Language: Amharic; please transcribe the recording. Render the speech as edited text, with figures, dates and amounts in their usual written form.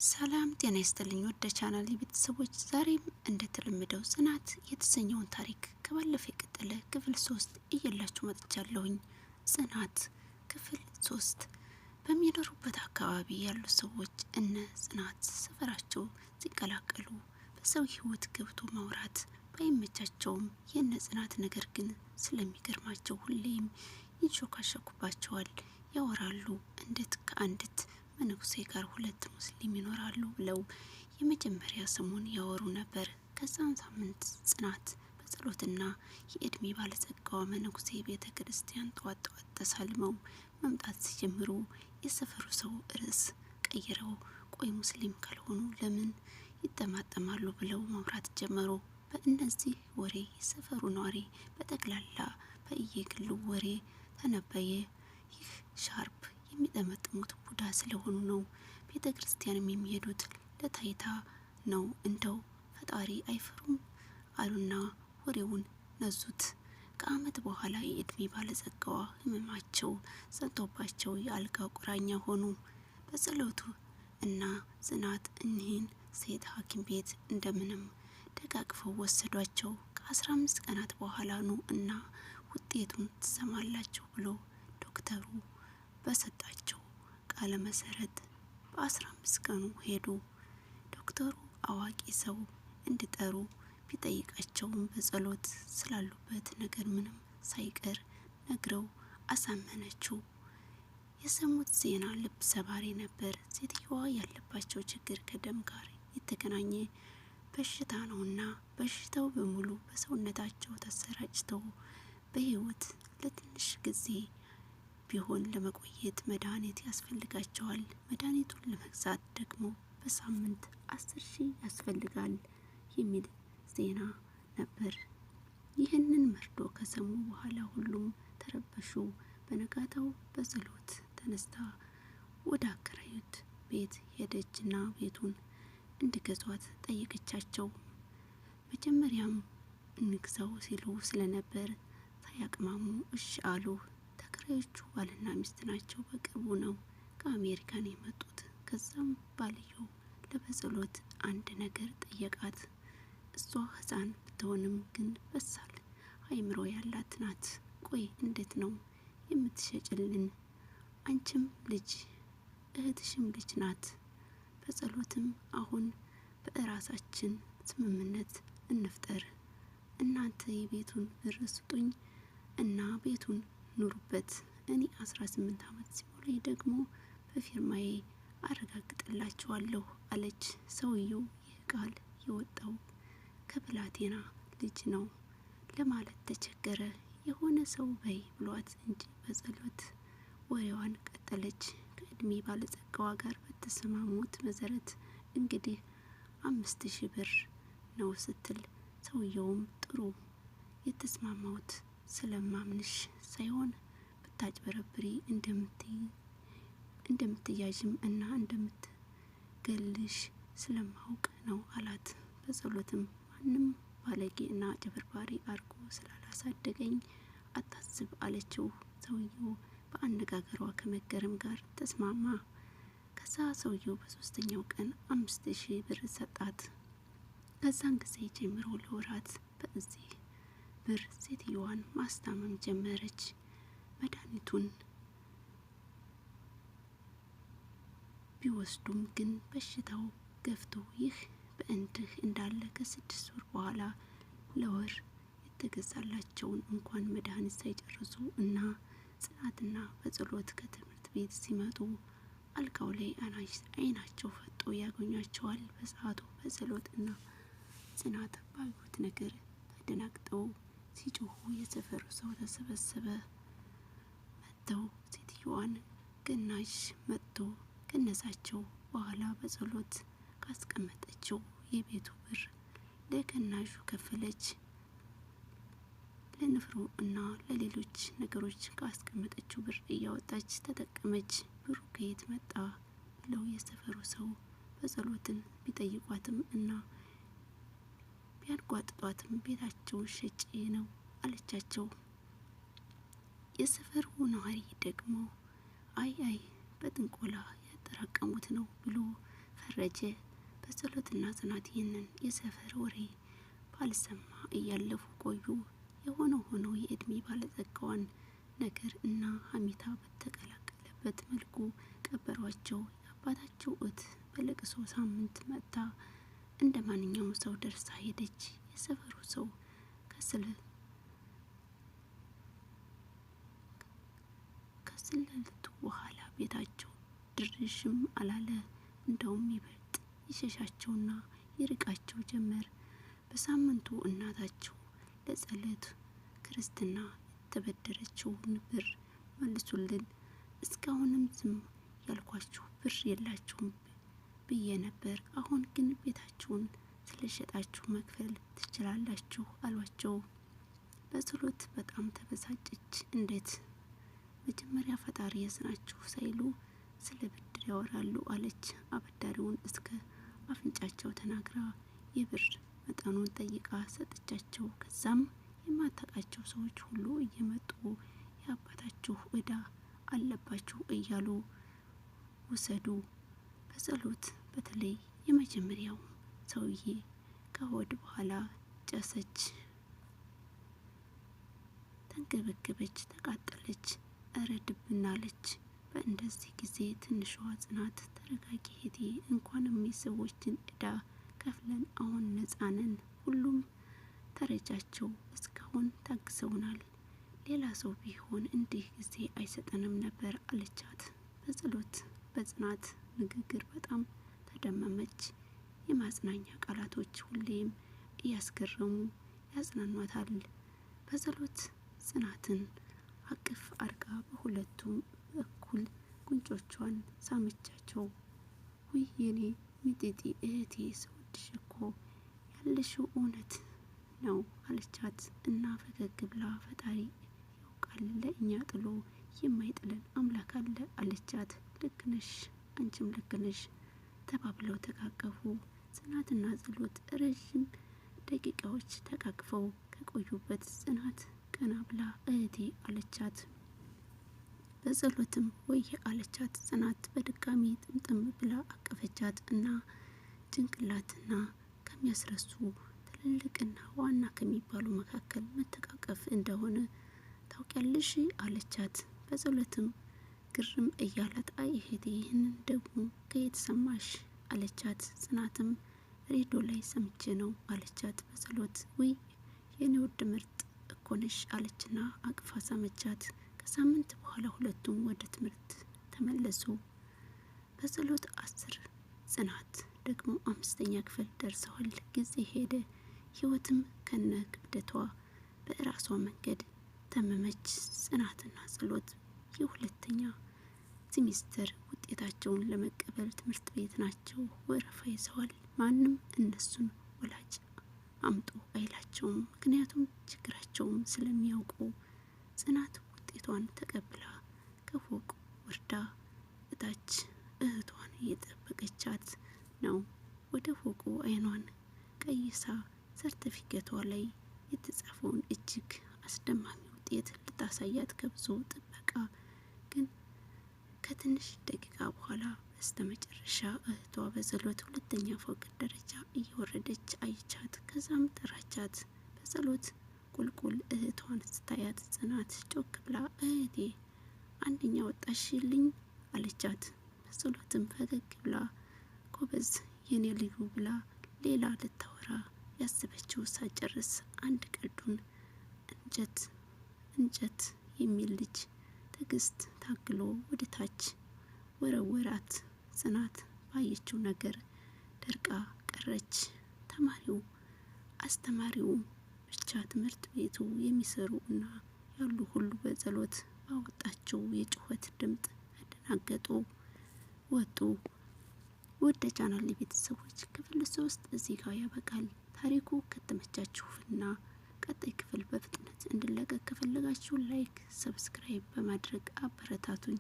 ሰላም ጤና ይስጥልኝ ወደ ቻናል ቤተሰቦች፣ ዛሬም እንደተለመደው ጽናት የተሰኘውን ታሪክ ከባለፈው የቀጠለ ክፍል 3 እየላችሁ መጥቻለሁኝ። ጽናት ክፍል 3። በሚኖሩበት አካባቢ ያሉ ሰዎች እነ ጽናት ሰፈራቸው ሲቀላቀሉ በሰው ህይወት ገብቶ ማውራት ባይመቻቸውም የነ ጽናት ነገር ግን ስለሚገርማቸው ሁሌም ይንሾካሸኩባቸዋል። ያወራሉ እንዴት ከአንዲት መነኩሴ ጋር ሁለት ሙስሊም ይኖራሉ ብለው የመጀመሪያ ስሙን ያወሩ ነበር። ከዛን ሳምንት ጽናት በጸሎትና የእድሜ ባለጸጋዋ መነኩሴ ቤተ ክርስቲያን ጠዋት ጠዋት ተሳልመው መምጣት ሲጀምሩ የሰፈሩ ሰው ርዕስ ቀይረው ቆይ ሙስሊም ካልሆኑ ለምን ይጠማጠማሉ ብለው ማውራት ጀመሩ። በእነዚህ ወሬ የሰፈሩ ነዋሪ በጠቅላላ በየግሉ ወሬ ተነበየ። ይህ ሻርፕ የሚጠመጥሙት ቡዳ ስለሆኑ ነው። ቤተ ክርስቲያንም የሚሄዱት ለታይታ ነው። እንደው ፈጣሪ አይፈሩም አሉና ወሬውን ነዙት። ከአመት በኋላ የእድሜ ባለጸጋዋ ህመማቸው ጸንቶባቸው የአልጋ ቁራኛ ሆኑ። በጸሎቱ እና ጽናት እኒህን ሴት ሐኪም ቤት እንደምንም ደጋግፈው ወሰዷቸው። ከ15 ቀናት በኋላ ኑ እና ውጤቱን ትሰማላችሁ ብሎ ዶክተሩ በሰጣቸው ቃለ መሰረት በ15 ቀኑ ሄዱ። ዶክተሩ አዋቂ ሰው እንዲጠሩ ቢጠይቃቸውም በጸሎት ስላሉበት ነገር ምንም ሳይቀር ነግረው አሳመነችው። የሰሙት ዜና ልብ ሰባሪ ነበር። ሴትየዋ ያለባቸው ችግር ከደም ጋር የተገናኘ በሽታ ነውና በሽታው በሙሉ በሰውነታቸው ተሰራጭተው በህይወት ለትንሽ ጊዜ ቢሆን ለመቆየት መድኃኒት ያስፈልጋቸዋል። መድኃኒቱን ለመግዛት ደግሞ በሳምንት 10,000 ያስፈልጋል የሚል ዜና ነበር። ይህንን መርዶ ከሰሙ በኋላ ሁሉም ተረበሹ። በነጋታው በጸሎት ተነስታ ወደ አከራዩት ቤት ሄደችና ቤቱን እንዲገዟት ጠየቀቻቸው። መጀመሪያም እንግዛው ሲሉ ስለነበር ሳያቅማሙ እሺ አሉ። ተከራዮቹ ባልና ሚስት ናቸው። በቅርቡ ነው ከአሜሪካን የመጡት። ከዛም ባልየው ለበጸሎት አንድ ነገር ጠየቃት። እሷ ህፃን ብትሆንም ግን በሳል አይምሮ ያላት ናት። ቆይ እንዴት ነው የምትሸጭልን? አንቺም ልጅ እህትሽም ልጅ ናት። በጸሎትም አሁን በእራሳችን ስምምነት እንፍጠር። እናንተ የቤቱን ብር ስጡኝ እና ቤቱን ኑሩበት። እኔ 18 አመት ሲሞላኝ ደግሞ በፊርማዬ አረጋግጥላችኋለሁ አለች። ሰውየው ይህ ቃል የወጣው ከብላቴና ልጅ ነው ለማለት ተቸገረ። የሆነ ሰው በይ ብሏት እንጂ በጸሎት ወሬዋን ቀጠለች። ከእድሜ ባለጸጋዋ ጋር በተስማሙት መሰረት እንግዲህ 5,000 ብር ነው ስትል፣ ሰውየውም ጥሩ የተስማማውት ስለማምንሽ ሳይሆን ብታጭበረብሪ እንደምትያዥም እና እንደምትገልሽ ስለማውቅ ነው አላት። በጸሎትም ማንም ባለጌ እና አጭበርባሪ አርጎ ስላላሳደገኝ አታስብ አለችው። ሰውየው በአነጋገሯ ከመገረም ጋር ተስማማ። ከዛ ሰውየው በሶስተኛው ቀን 5,000 ብር ሰጣት። ከዛን ጊዜ ጀምሮ ለወራት በዚህ ብር ሴትዮዋን ማስታመም ጀመረች። መድኃኒቱን ቢወስዱም ግን በሽታው ገፍቶ ይህ በእንዲህ እንዳለ ከ6 ወር በኋላ ለወር የተገዛላቸውን እንኳን መድኃኒት ሳይጨርሱ እና ጽናትና በጸሎት ከትምህርት ቤት ሲመጡ አልጋው ላይ አይናቸው ፈጦ ያገኟቸዋል። በሰዓቱ በጸሎት እና ጽናት ባዩት ነገር ተደናግጠው ሲጮሁ የሰፈሩ ሰው ተሰበሰበ። መጥተው ሴትዮዋን ገናዥ መጥቶ ከነሳቸው በኋላ በጸሎት ካስቀመጠችው የቤቱ ብር ለገናዡ ከፈለች። ለንፍሮ እና ለሌሎች ነገሮች ካስቀመጠችው ብር እያወጣች ተጠቀመች። ብሩ ከየት መጣ ብለው የሰፈሩ ሰው በጸሎትን ቢጠይቋትም እና ቢያንጓጥጧትም ቤታቸውን ሸጬ ነው አለቻቸው። የሰፈሩ ነዋሪ ደግሞ አይ በጥንቆላ ያጠራቀሙት ነው ብሎ ፈረጀ። በጸሎትና ጽናት ይህንን የሰፈር ወሬ ባልሰማ እያለፉ ቆዩ። የሆነ ሆኖ የእድሜ ባለጸጋዋን ነገር እና ሀሚታ በተቀላቀለበት መልኩ ቀበሯቸው። የአባታቸው እህት በለቅሶ ሳምንት መጥታ እንደ ማንኛውም ሰው ደርሳ ሄደች። የሰፈሩ ሰው ከስለልቱ በኋላ ቤታቸው ድርሽም አላለ። እንደውም ይበልጥ ይሸሻቸውና ይርቃቸው ጀመር። በሳምንቱ እናታቸው ለጸሎት ክርስትና የተበደረችውን ብር መልሱልን፣ እስካሁንም ዝም ያልኳችሁ ብር የላችሁም ብዬ ነበር። አሁን ግን ቤታችሁን ስለሸጣችሁ መክፈል ትችላላችሁ አሏቸው። በጸሎት በጣም ተበሳጨች። እንዴት መጀመሪያ ፈጣሪ የስናችሁ ሳይሉ ስለ ብድር ያወራሉ አለች። አበዳሪውን እስከ አፍንጫቸው ተናግራ የብር መጠኑን ጠይቃ ሰጠቻቸው። ከዛም የማታውቃቸው ሰዎች ሁሉ እየመጡ የአባታችሁ እዳ አለባችሁ እያሉ ውሰዱ። በጸሎት በተለይ የመጀመሪያው ሰውዬ ከሆድ በኋላ ጨሰች፣ ተንገበገበች፣ ተቃጠለች፣ እረ ድብናለች። በእንደዚህ ጊዜ ትንሿ ጽናት ተረጋጊ እህቴ፣ እንኳንም የሰዎችን እዳ ከፍለን አሁን ነጻ ነን። ሁሉም ተረጃቸው፣ እስካሁን ታግሰውናል። ሌላ ሰው ቢሆን እንዲህ ጊዜ አይሰጠንም ነበር አለቻት። በጸሎት በጽናት ንግግር በጣም ተደመመች። የማጽናኛ ቃላቶች ሁሌም እያስገረሙ ያጽናኗታል። በጸሎት ጽናትን አቅፍ አርጋ በሁለቱም በኩል ጉንጮቿን ሳመቻቸው። ውይ የኔ ሚጢጢ እህቴ ስወድሽ እኮ ያለሽው እውነት ነው አለቻት እና ፈገግ ብላ ፈጣሪ ያውቃል ለእኛ ጥሎ የማይጥለን አምላክ አለ አለቻት። ልክ ነሽ፣ አንቺም ልክ ነሽ ተባብለው ተቃቀፉ። ጽናትና ጸሎት ረዥም ደቂቃዎች ተቃቅፈው ከቆዩበት ጽናት ቀና ብላ እህቴ አለቻት። በጸሎትም ወይ አለቻት። ጽናት በድጋሚ ጥምጥም ብላ አቀፈቻት እና ጭንቅላትና ከሚያስረሱ ትልልቅና ዋና ከሚባሉ መካከል መተቃቀፍ እንደሆነ ታውቂያለሽ አለቻት። በጸሎትም ግርም እያላት አይ እህቴ ይህንን ደግሞ ከየት ሰማሽ አለቻት። ጽናትም ሬዲዮ ላይ ሰምቼ ነው አለቻት። በጸሎት ውይ የኔ ውድ ምርጥ እኮ ነሽ አለችና አቅፋ ሳመቻት። ከሳምንት በኋላ ሁለቱም ወደ ትምህርት ተመለሱ። በጸሎት 10 ጽናት ደግሞ 5ኛ ክፍል ደርሰዋል። ጊዜ ሄደ። ህይወትም ከነ ክብደቷ በራሷ መንገድ ተመመች። ጽናትና ጸሎት የሁለተኛ ሴሚስተር ውጤታቸውን ለመቀበል ትምህርት ቤት ናቸው። ወረፋ ይዘዋል። ማንም እነሱን ወላጅ አምጦ አይላቸውም፣ ምክንያቱም ችግራቸውም ስለሚያውቁ። ጽናት ውጤቷን ተቀብላ ከፎቅ ወርዳ እታች እህቷን እየጠበቀቻት ነው። ወደ ፎቁ አይኗን ቀይሳ ሰርተፊኬቷ ላይ የተጻፈውን እጅግ አስደማሚ ውጤት ልታሳያት ከብዙ ጥበቃ ግን ከትንሽ ደቂቃ በኋላ በስተመጨረሻ እህቷ በጸሎት 2ኛ ፎቅ ደረጃ እየወረደች አየቻት። ከዛም ጠራቻት። በጸሎት ቁልቁል እህቷን ስታያት ጽናት ጮክ ብላ እህቴ 1ኛ ወጣሽልኝ አለቻት። በጸሎትም ፈገግ ብላ ጎበዝ የኔ ልዩ ብላ ሌላ ልታወራ ያሰበችው ሳጨርስ አንድ ቀልዱን እንጨት የሚል ልጅ ትዕግስት ታግሎ ወደ ታች ወረወራት። ጽናት ባየችው ነገር ደርቃ ቀረች። ተማሪው አስተማሪው ብቻ ትምህርት ቤቱ የሚሰሩ እና ያሉ ሁሉ በጸሎት ባወጣቸው የጩኸት ድምፅ ተደናገጡ፣ ወጡ። ወደ ቻናል ቤተሰቦች ክፍል 3 እዚህ ጋር ያበቃል። ታሪኩ ከተመቻችሁና ቀጣይ ክፍል በፍጥነት እንዲለቀቅ ከፈለጋችሁ ላይክ፣ ሰብስክራይብ በማድረግ አበረታቱኝ።